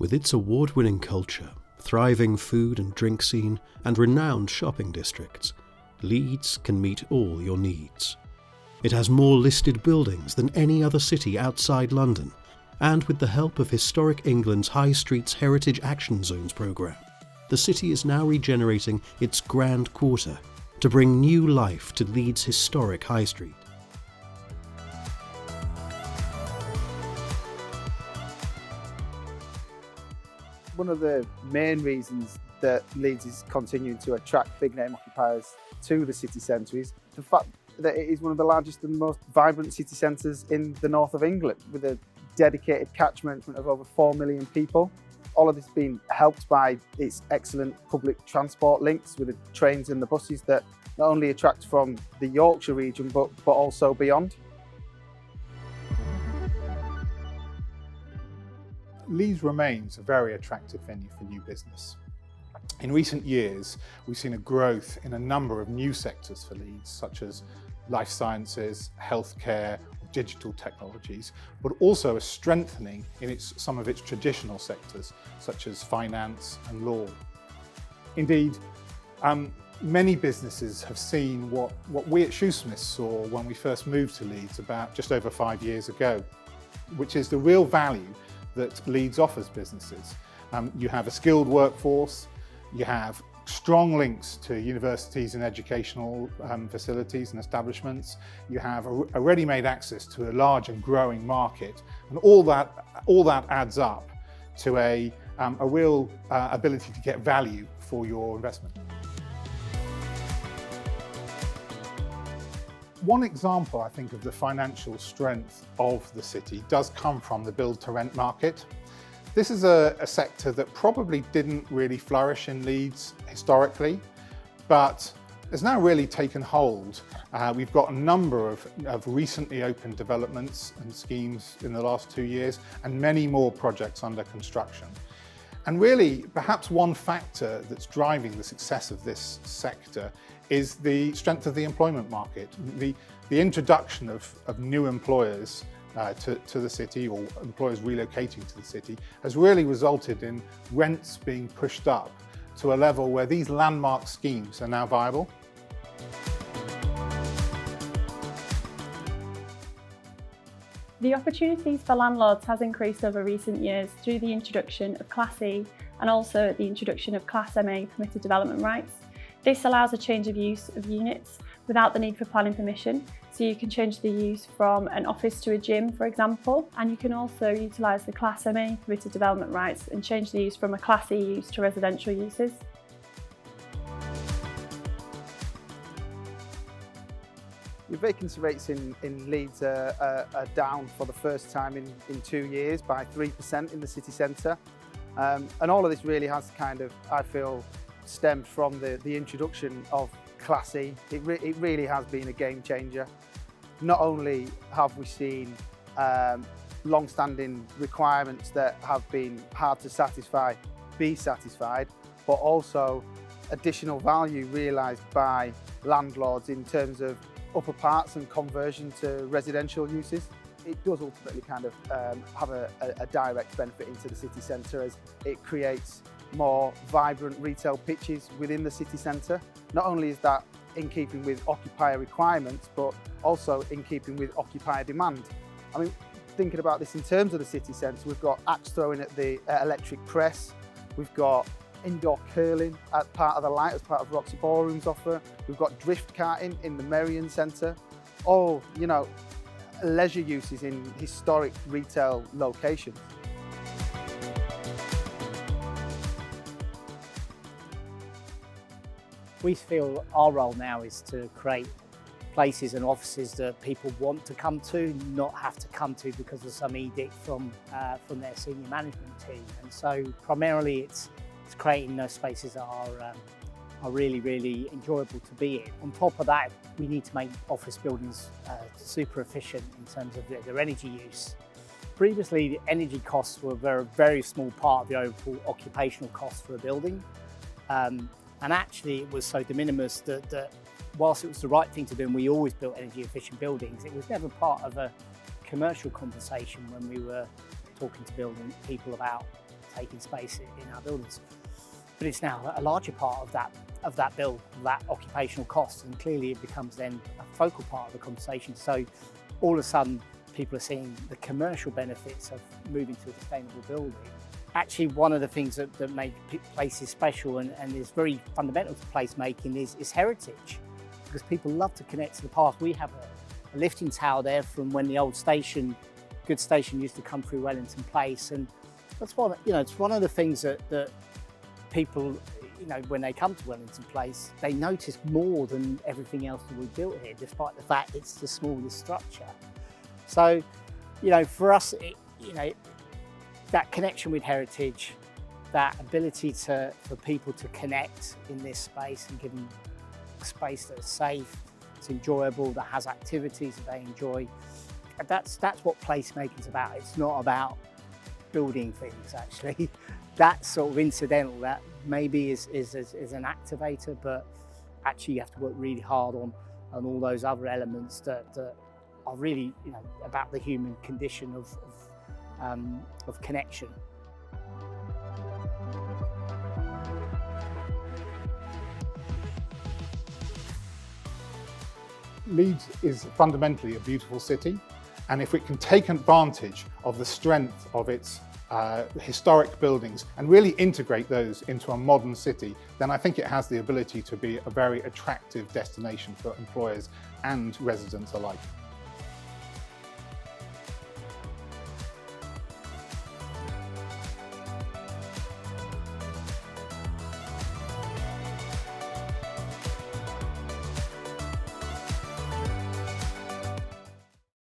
With its award-winning culture, thriving food and drink scene, and renowned shopping districts, Leeds can meet all your needs. It has more listed buildings than any other city outside London, and with the help of Historic England's High Streets Heritage Action Zones programme, the city is now regenerating its Grand Quarter to bring new life to Leeds' historic High Street. One of the main reasons that Leeds is continuing to attract big name occupiers to the city centre is the fact that it is one of the largest and most vibrant city centres in the north of England, with a dedicated catchment of over 4 million people. All of this being helped by its excellent public transport links with the trains and the buses that not only attract from the Yorkshire region but also beyond. Leeds remains a very attractive venue for new business. In recent years, we've seen a growth in a number of new sectors for Leeds, such as life sciences, healthcare, digital technologies, but also a strengthening in some of its traditional sectors, such as finance and law. Indeed, many businesses have seen what we at Shoesmiths saw when we first moved to Leeds about just over 5 years ago, which is the real value that Leeds offers businesses. You have a skilled workforce, you have strong links to universities and educational facilities and establishments, you have a ready-made access to a large and growing market, and all that adds up to a real ability to get value for your investment. One example, I think, of the financial strength of the city does come from the build-to-rent market. This is a sector that probably didn't really flourish in Leeds historically, but has now really taken hold. We've got a number of recently opened developments and schemes in the last 2 years, and many more projects under construction. And really, perhaps one factor that's driving the success of this sector is the strength of the employment market. The introduction of new employers to the city, or employers relocating to the city, has really resulted in rents being pushed up to a level where these landmark schemes are now viable. The opportunities for landlords has increased over recent years through the introduction of Class E and also the introduction of Class MA permitted development rights. This allows a change of use of units without the need for planning permission, so you can change the use from an office to a gym, for example, and you can also utilise the Class MA permitted development rights and change the use from a Class E use to residential uses. The vacancy rates in Leeds are down for the first time in 2 years by 3% in the city centre. And all of this really has kind of, I feel, stemmed from the introduction of Class E. It really has been a game changer. Not only have we seen long-standing requirements that have been hard to satisfy be satisfied, but also additional value realised by landlords in terms of upper parts and conversion to residential uses. It does ultimately kind of have a direct benefit into the city centre, as it creates more vibrant retail pitches within the city centre. Not only is that in keeping with occupier requirements, but also in keeping with occupier demand. I mean, thinking about this in terms of the city centre, we've got axe throwing at the electric press, we've got indoor curling as part of the Light, as part of Roxy Ballroom's offer, we've got drift karting in the Merrion Centre, all, you know, leisure uses in historic retail locations. We feel our role now is to create places and offices that people want to come to, not have to come to because of some edict from their senior management team. And so primarily it's creating those spaces that are really, really enjoyable to be in. On top of that, we need to make office buildings super efficient in terms of their energy use. Previously, the energy costs were a very small part of the overall occupational cost for a building. And actually it was so de minimis that whilst it was the right thing to do and we always built energy efficient buildings, it was never part of a commercial conversation when we were talking to building people about taking space in our buildings. But it's now a larger part of that bill, that occupational cost, and clearly it becomes then a focal part of the conversation. So all of a sudden, people are seeing the commercial benefits of moving to a sustainable building. Actually, one of the things that make places special and is very fundamental to placemaking is heritage, because people love to connect to the past. We have a lifting tower there from when the old station, Good Station, used to come through Wellington Place, and that's one, it's one of the things that people, when they come to Wellington Place, they notice more than everything else that we've built here, despite the fact it's the smallest structure. So, for us, that connection with heritage, that ability for people to connect in this space and give them a space that's safe, it's enjoyable, that has activities that they enjoy. And that's what placemaking is about. It's not about building things, actually. That's sort of incidental. That maybe is an activator, but actually you have to work really hard on all those other elements that are really, about the human condition of connection. Leeds is fundamentally a beautiful city, and if it can take advantage of the strength of its historic buildings and really integrate those into a modern city, then I think it has the ability to be a very attractive destination for employers and residents alike.